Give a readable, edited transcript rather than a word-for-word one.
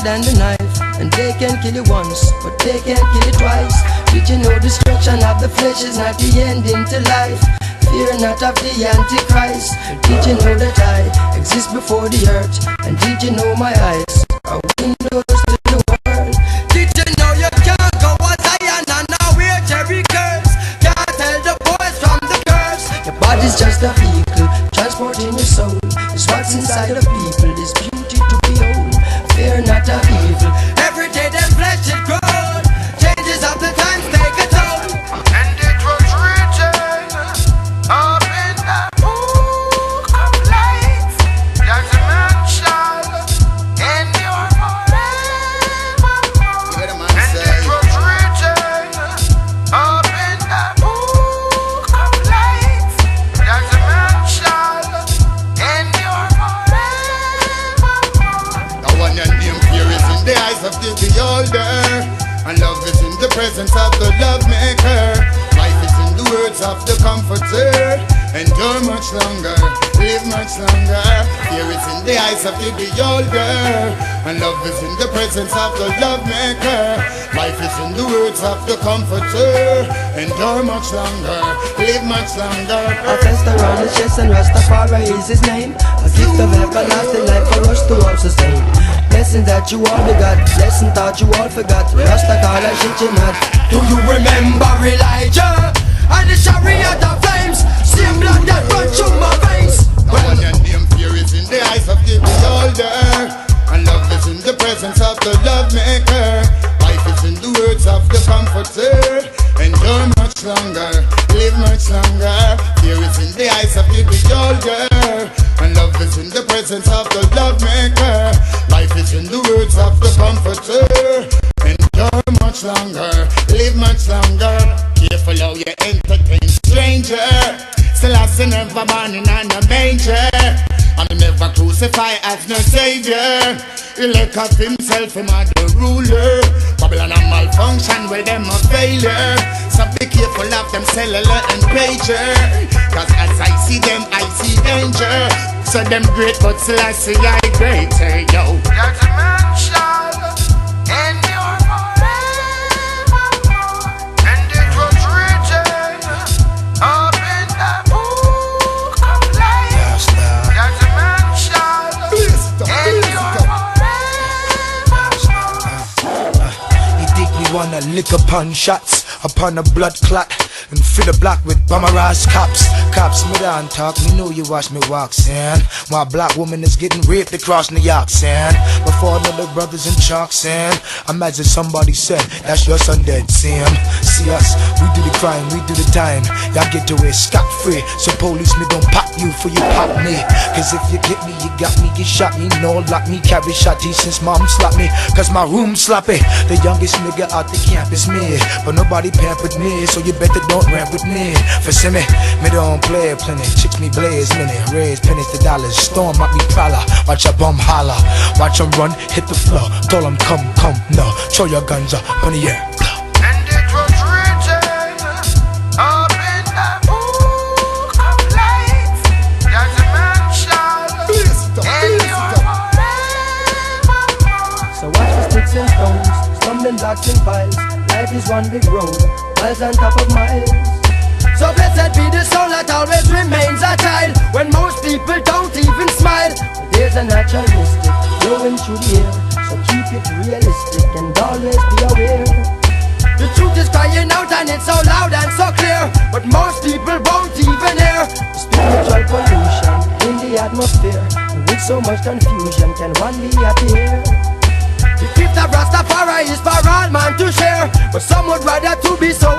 Than the knife, and they can kill you once, but they can't kill you twice. Did you know destruction of the flesh is not the ending to life? Fear not of the Antichrist. Did you know that I exist before the earth? And did you know my eyes are windows to the world? Did you know you can't go as Zion and now we're Jerry curse? Can't tell the boys from the curse. Your body's just a vehicle, transporting your soul. It's what's inside of people, is beauty to behold. Fear not of evil. Every day them flesh it grows. Changes of the times take a toll. And it was written up in the book of life that a man shall endure forevermore. And it was written up in the book of life that a man shall endure forevermore. One and name fear is in the eyes of the beholder, and love is in the presence of the love maker. Life is in the words of the comforter. Endure much longer, live much longer. Fear is in the eyes of the beholder, and love is in the presence of the love maker. Life is in the words of the comforter. Endure much longer, live much longer. A fest around his chest and Rastafari is his name. A gift of everlasting life for us to all sustain. Blessing that you all begot, blessing thought you all forgot. Rasta call and shit you not. Do you remember Elijah and the chariot of flames? Same blood that run through my veins. One and name fear is in the eyes of the beholder, and love is in the presence of the love maker. Life is in the words of the comforter. Endure much longer, live much longer. Fear is in the eyes of the beholder, and love is in the presence of the love maker. Life is in the words of the comforter. Endure much longer, live much longer. Careful how you entertain stranger. Still I sin never born in a manger, and never crucify as no savior. He let up himself, him a the ruler. Babylon a malfunction, well them a failure. So be careful of them cellular and pager, cause as I see them, I see danger. So them great, but still I see I greater, yo. That a man shall endure forevermore. And it was written up in the book of life that a man shall endure forevermore. He think me wanna lick upon shots, upon a blood clot, and fill the block with bummerized cops. Cops, me down talk, me know you watch me walk, son. My black woman is getting raped across New York, son. Before another brothers in chalk, son. Imagine somebody said, that's your son dead, Sam. See us, we do the crime, we do the time. Y'all get away scot-free, so police me don't pop you for you pop me. Cause if you get me, you got me, you shot me. No, lock me, carry shotty since mom slapped me. Cause my room sloppy, the youngest nigga out the camp is me. But nobody pampered me, so you better don't rap with me. For see me don't play plenty. Chicks me blaze many, raise pennies to dollars. Storm might be prowler, watch a bum holler. Watch them run, hit the floor. Told them come, no. Throw your guns up in the air. And it was written up in the book of life that a man shall endure forevermore. So watch the sticks and stones, stumbling blocks and piles. Life is one big road, miles on top of miles. So blessed be the are naturalistic, blowing through the air. So keep it realistic and always be aware. The truth is crying out and it's so loud and so clear, but most people won't even hear. Spiritual pollution in the atmosphere, and with so much confusion can one be appear. The gift of Rastafari is for all man to share, but some would rather to be so